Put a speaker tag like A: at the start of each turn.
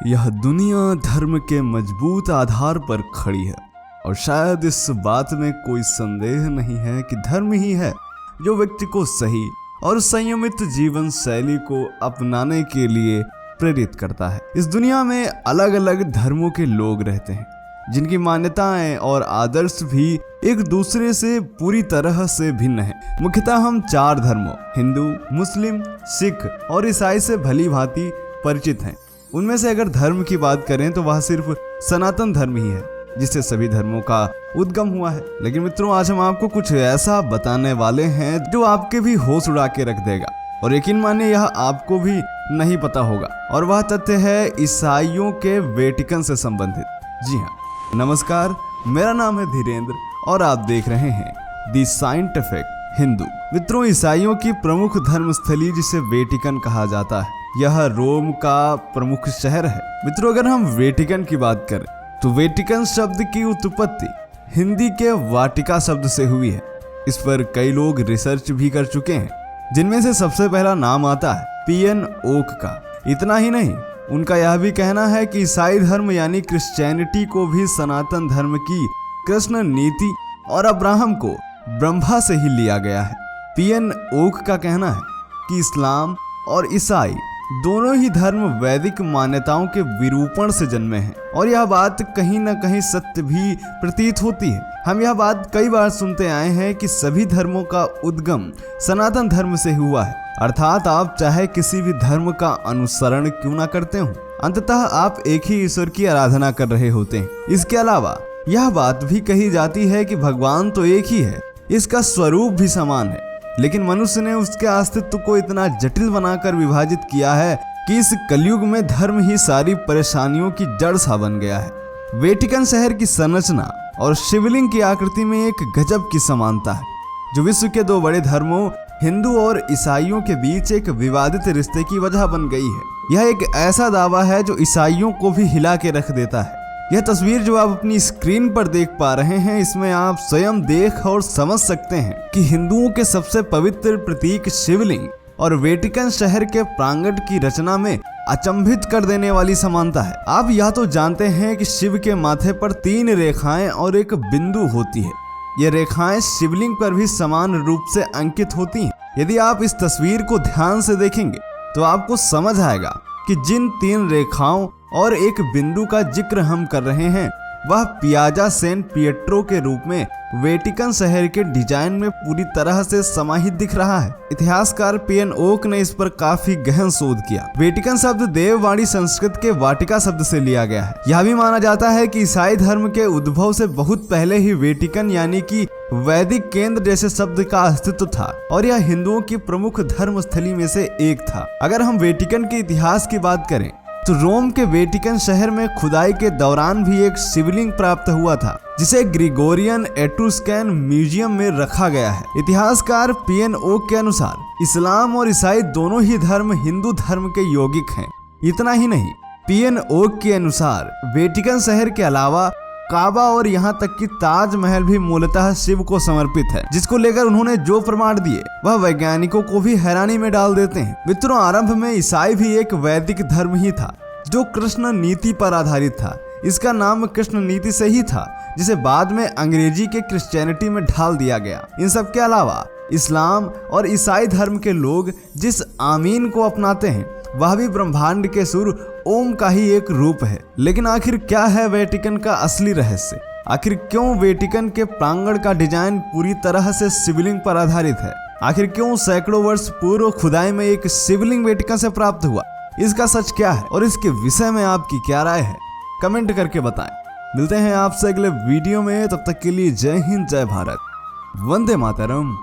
A: यह दुनिया धर्म के मजबूत आधार पर खड़ी है और शायद इस बात में कोई संदेह नहीं है कि धर्म ही है जो व्यक्ति को सही और संयमित जीवन शैली को अपनाने के लिए प्रेरित करता है। इस दुनिया में अलग अलग धर्मों के लोग रहते हैं जिनकी मान्यताएं और आदर्श भी एक दूसरे से पूरी तरह से भिन्न हैं। मुख्यतः हम 4 धर्मों हिंदू, मुस्लिम, सिख और ईसाई से भली भांति परिचित हैं। उनमें से अगर धर्म की बात करें तो वह सिर्फ सनातन धर्म ही है जिससे सभी धर्मों का उद्गम हुआ है। लेकिन मित्रों, आज हम आपको कुछ ऐसा बताने वाले हैं जो आपके भी होश उड़ा के रख देगा और यकीन मानिए यह आपको भी नहीं पता होगा। और वह तथ्य है ईसाइयों के वेटिकन से संबंधित। जी हाँ, नमस्कार, मेरा नाम है धीरेन्द्र और आप देख रहे हैं दी साइंटिफिक हिंदू। मित्रों, ईसाइयों की प्रमुख धर्मस्थली जिसे वेटिकन कहा जाता है, यह रोम का प्रमुख शहर है। मित्रों, अगर हम वेटिकन की बात करें तो वेटिकन शब्द की उत्पत्ति हिंदी के वाटिका शब्द से हुई है। इस पर कई लोग रिसर्च भी कर चुके हैं, जिनमें से सबसे पहला नाम आता है पीएन ओक का। इतना ही नहीं, उनका यह भी कहना है कि ईसाई धर्म यानी क्रिश्चियनिटी को भी सनातन धर्म की कृष्ण नीति और अब्राहम को ब्रह्मा से ही लिया गया है। पीएन ओक का कहना है कि इस्लाम और ईसाई दोनों ही धर्म वैदिक मान्यताओं के विरूपण से जन्मे हैं और यह बात कहीं न कहीं सत्य भी प्रतीत होती है। हम यह बात कई बार सुनते आए हैं कि सभी धर्मों का उद्गम सनातन धर्म से हुआ है, अर्थात आप चाहे किसी भी धर्म का अनुसरण क्यों ना करते हो, अंततः आप एक ही ईश्वर की आराधना कर रहे होते हैं। इसके अलावा यह बात भी कही जाती है कि भगवान तो एक ही है, इसका स्वरूप भी समान है, लेकिन मनुष्य ने उसके अस्तित्व को इतना जटिल बनाकर विभाजित किया है कि इस कलयुग में धर्म ही सारी परेशानियों की जड़ सा बन गया है। वेटिकन शहर की संरचना और शिवलिंग की आकृति में एक गजब की समानता है जो विश्व के 2 बड़े धर्मों हिंदू और ईसाइयों के बीच एक विवादित रिश्ते की वजह बन गई है। यह एक ऐसा दावा है जो ईसाइयों को भी हिला के रख देता है। यह तस्वीर जो आप अपनी स्क्रीन पर देख पा रहे हैं, इसमें आप स्वयं देख और समझ सकते हैं कि हिंदुओं के सबसे पवित्र प्रतीक शिवलिंग और वेटिकन शहर के प्रांगण की रचना में अचंभित कर देने वाली समानता है। आप यह तो जानते हैं कि शिव के माथे पर 3 रेखाएं और एक बिंदु होती है। ये रेखाएं शिवलिंग पर भी समान रूप से अंकित होती हैं। यदि आप इस तस्वीर को ध्यान से देखेंगे तो आपको समझ आएगा कि जिन 3 रेखाओं और एक बिंदु का जिक्र हम कर रहे हैं वह पियाजा सैन पिएट्रो के रूप में वेटिकन शहर के डिजाइन में पूरी तरह से समाहित दिख रहा है। इतिहासकार पीएन ओक ने इस पर काफी गहन शोध किया। वेटिकन शब्द देववाणी संस्कृत के वाटिका शब्द से लिया गया है। यह भी माना जाता है कि ईसाई धर्म के उद्भव से बहुत पहले ही वेटिकन यानी कि वैदिक केंद्र जैसे शब्द का अस्तित्व था और यह हिंदुओं की प्रमुख धर्मस्थली में से एक था। अगर हम वेटिकन के इतिहास की बात करें तो रोम के वेटिकन शहर में खुदाई के दौरान भी एक शिवलिंग प्राप्त हुआ था जिसे ग्रिगोरियन एट्रुस्कैन म्यूजियम में रखा गया है। इतिहासकार पीएन ओक के अनुसार इस्लाम और ईसाई दोनों ही धर्म हिंदू धर्म के यौगिक हैं। इतना ही नहीं, पीएन ओक के अनुसार वेटिकन शहर के अलावा काबा और यहाँ तक कि ताजमहल भी मूलतः शिव को समर्पित है, जिसको लेकर उन्होंने जो प्रमाण दिए वह वैज्ञानिकों को भी हैरानी में डाल देते हैं। मित्रों, आरंभ में ईसाई भी एक वैदिक धर्म ही था जो कृष्ण नीति पर आधारित था। इसका नाम कृष्ण नीति से ही था जिसे बाद में अंग्रेजी के क्रिश्चियनिटी में ढाल दिया गया। इन सब के अलावा इस्लाम और ईसाई धर्म के लोग जिस आमीन को अपनाते हैं वह भी ब्रह्मांड के सुर ओम का ही एक रूप है। लेकिन आखिर क्या है वेटिकन का असली रहस्य? आखिर क्यों वेटिकन के प्रांगण का डिजाइन पूरी तरह से शिवलिंग पर आधारित है? आखिर क्यों सैकड़ों वर्ष पूर्व खुदाई में एक शिवलिंग वेटिकन से प्राप्त हुआ? इसका सच क्या है और इसके विषय में आपकी क्या राय है? कमेंट करके बताएं। मिलते हैं आपसे अगले वीडियो में, तब तक के लिए जय हिंद, जय भारत, वंदे मातरम।